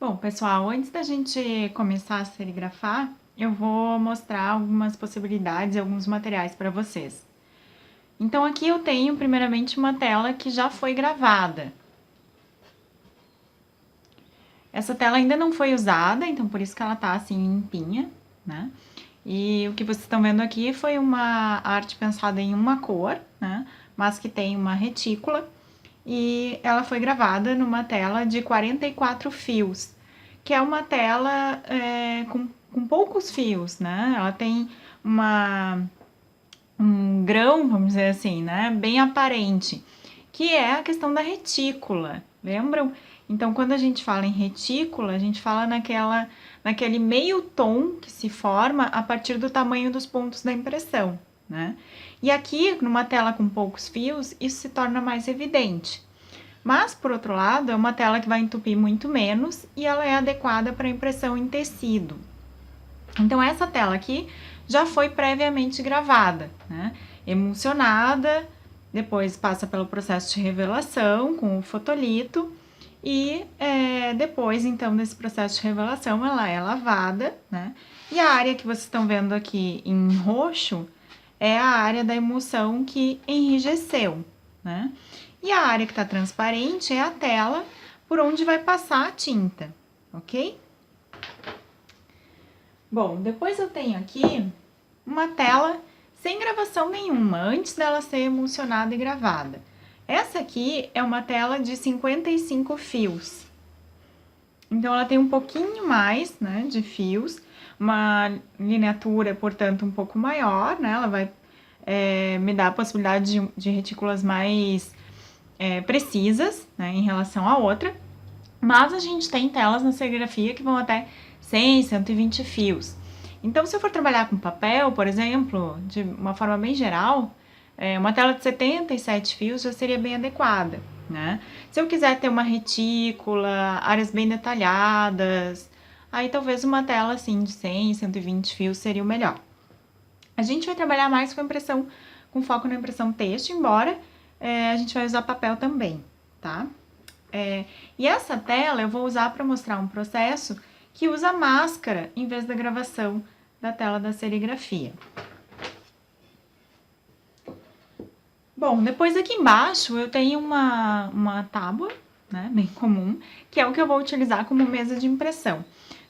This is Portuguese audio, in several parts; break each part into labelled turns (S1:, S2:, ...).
S1: Bom, pessoal, antes da gente começar a serigrafar, eu vou mostrar algumas possibilidades e alguns materiais para vocês. Então, aqui eu tenho, primeiramente, uma tela que já foi gravada. Essa tela ainda não foi usada, então por isso que ela tá assim limpinha, né? E o que vocês estão vendo aqui foi uma arte pensada em uma cor, né? Mas que tem uma retícula e ela foi gravada numa tela de 44 fios, que é uma tela com poucos fios, né? Ela tem um grão, vamos dizer assim, né? Bem aparente, que é a questão da retícula, lembram? Então, quando a gente fala em retícula, a gente fala naquele meio tom que se forma a partir do tamanho dos pontos da impressão, né? E aqui, numa tela com poucos fios, isso se torna mais evidente. Mas, por outro lado, é uma tela que vai entupir muito menos e ela é adequada para impressão em tecido. Então, essa tela aqui já foi previamente gravada, né? Emulsionada, depois passa pelo processo de revelação com o fotolito e depois, então, desse processo de revelação, ela é lavada, né? E a área que vocês estão vendo aqui em roxo é a área da emulsão que enrijeceu, né? E a área que está transparente é a tela por onde vai passar a tinta, ok? Bom, depois eu tenho aqui uma tela sem gravação nenhuma, antes dela ser emulsionada e gravada. Essa aqui é uma tela de 55 fios. Então, ela tem um pouquinho mais, né, de fios, uma lineatura, portanto, um pouco maior, né? Ela vai me dar a possibilidade de retículas mais precisas, né, em relação à outra. Mas a gente tem telas na serigrafia que vão até 100, 120 fios. Então, se eu for trabalhar com papel, por exemplo, de uma forma bem geral, uma tela de 77 fios já seria bem adequada, né? Se eu quiser ter uma retícula, áreas bem detalhadas, aí talvez uma tela assim de 100, 120 fios seria o melhor. A gente vai trabalhar mais com impressão, com foco na impressão texto, embora a gente vai usar papel também, tá? E essa tela eu vou usar para mostrar um processo que usa máscara em vez da gravação da tela da serigrafia. Bom, depois aqui embaixo eu tenho uma tábua, né, bem comum, que é o que eu vou utilizar como mesa de impressão.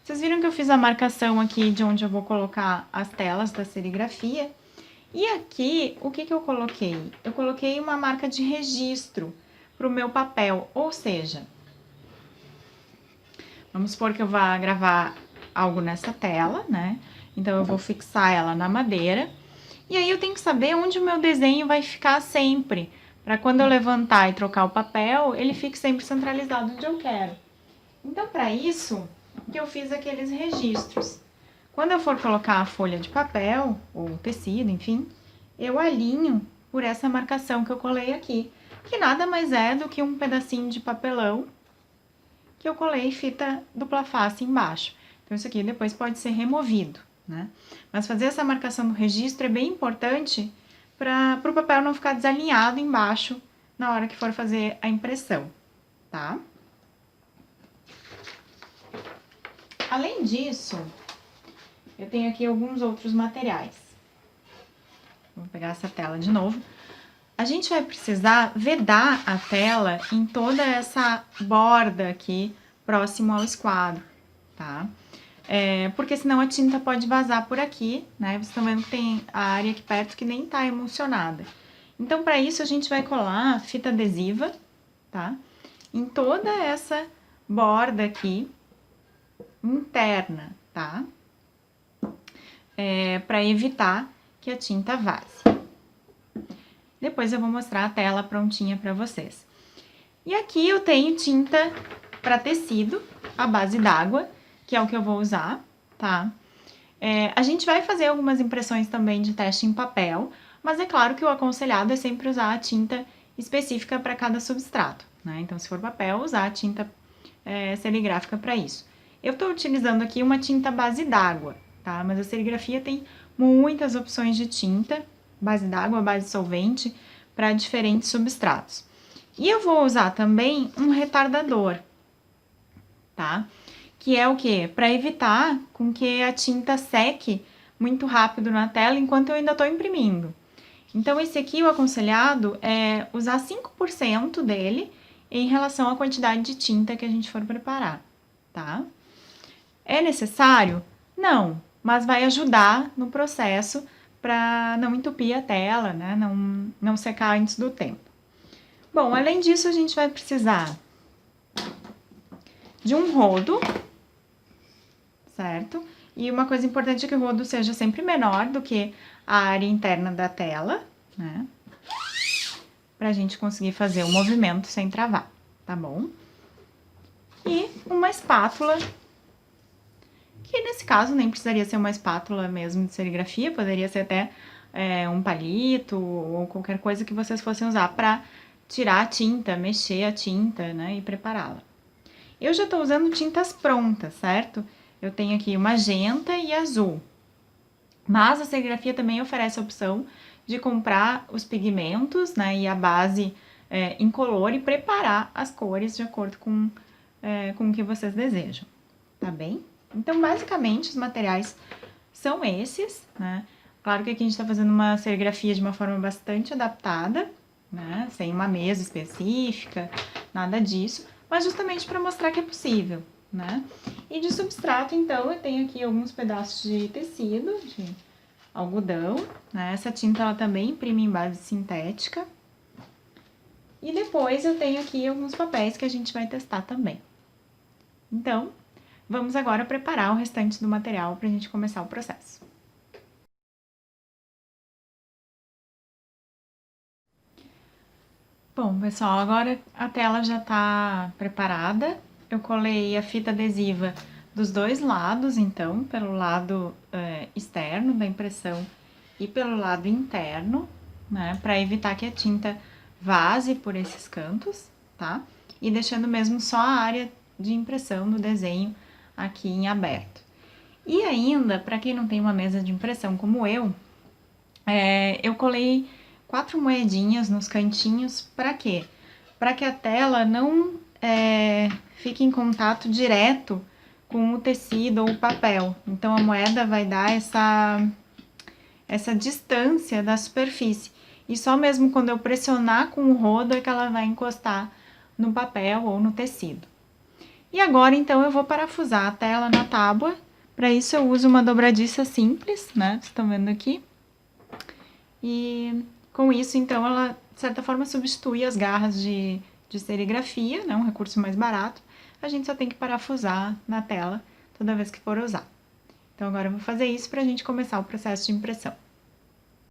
S1: Vocês viram que eu fiz a marcação aqui de onde eu vou colocar as telas da serigrafia. E aqui, o que eu coloquei? Eu coloquei uma marca de registro para o meu papel, ou seja, vamos supor que eu vá gravar algo nessa tela, né? Então, eu vou fixar ela na madeira. E aí, eu tenho que saber onde o meu desenho vai ficar sempre. Para quando eu levantar e trocar o papel, ele fique sempre centralizado onde eu quero. Então, para isso, que eu fiz aqueles registros. Quando eu for colocar a folha de papel, ou tecido, enfim, eu alinho por essa marcação que eu colei aqui. Que nada mais é do que um pedacinho de papelão que eu colei fita dupla face embaixo. Então, isso aqui depois pode ser removido, né? Mas fazer essa marcação do registro é bem importante para o papel não ficar desalinhado embaixo na hora que for fazer a impressão, tá? Além disso, eu tenho aqui alguns outros materiais. Vou pegar essa tela de novo. A gente vai precisar vedar a tela em toda essa borda aqui, próximo ao esquadro, tá? Porque senão a tinta pode vazar por aqui, né? Vocês estão vendo que tem a área aqui perto que nem tá emulsionada. Então, para isso, a gente vai colar fita adesiva, tá? Em toda essa borda aqui, interna, tá? Para evitar que a tinta vaze. Depois eu vou mostrar a tela prontinha para vocês. E aqui eu tenho tinta para tecido, à base d'água, que é o que eu vou usar, tá? A gente vai fazer algumas impressões também de teste em papel, mas é claro que o aconselhado é sempre usar a tinta específica para cada substrato, né? Então, se for papel, usar a tinta serigráfica para isso. Eu estou utilizando aqui uma tinta base d'água, tá? Mas a serigrafia tem muitas opções de tinta, base d'água, base solvente, para diferentes substratos. E eu vou usar também um retardador, tá? que é o quê? Para evitar com que a tinta seque muito rápido na tela enquanto eu ainda estou imprimindo. Então, esse aqui, o aconselhado é usar 5% dele em relação à quantidade de tinta que a gente for preparar, tá? É necessário? Não, mas vai ajudar no processo para não entupir a tela, né? Não secar antes do tempo. Bom, além disso, a gente vai precisar de um rodo, certo? E uma coisa importante é que o rodo seja sempre menor do que a área interna da tela, né? Pra gente conseguir fazer o movimento sem travar, tá bom? E uma espátula, que nesse caso nem precisaria ser uma espátula mesmo de serigrafia, poderia ser até um palito ou qualquer coisa que vocês fossem usar para tirar a tinta, mexer a tinta, né, e prepará-la. Eu já estou usando tintas prontas, certo? Eu tenho aqui magenta e azul. Mas a serigrafia também oferece a opção de comprar os pigmentos, né, e a base incolor e preparar as cores de acordo com o que vocês desejam, tá bem? Então, basicamente, os materiais são esses, né? Claro que aqui a gente está fazendo uma serigrafia de uma forma bastante adaptada, né? Sem uma mesa específica, nada disso, mas justamente para mostrar que é possível, né? E de substrato, então, eu tenho aqui alguns pedaços de tecido, de algodão, né? Essa tinta, ela também imprime em base sintética. E depois eu tenho aqui alguns papéis que a gente vai testar também. Então, vamos agora preparar o restante do material para a gente começar o processo. Bom, pessoal, agora a tela já está preparada. Eu colei a fita adesiva dos dois lados, então, pelo lado externo da impressão e pelo lado interno, né, para evitar que a tinta vaze por esses cantos, tá? E deixando mesmo só a área de impressão do desenho aqui em aberto. E ainda, para quem não tem uma mesa de impressão como eu colei 4 moedinhas nos cantinhos, para quê? Para que a tela não fique em contato direto com o tecido ou o papel. Então, a moeda vai dar essa distância da superfície. E só mesmo quando eu pressionar com o rodo é que ela vai encostar no papel ou no tecido. E agora, então, eu vou parafusar a tela na tábua. Para isso, eu uso uma dobradiça simples, né? Vocês estão vendo aqui. E com isso, então, ela, de certa forma, substitui as garras de serigrafia, né? Um recurso mais barato. A gente só tem que parafusar na tela toda vez que for usar. Então, agora eu vou fazer isso para a gente começar o processo de impressão.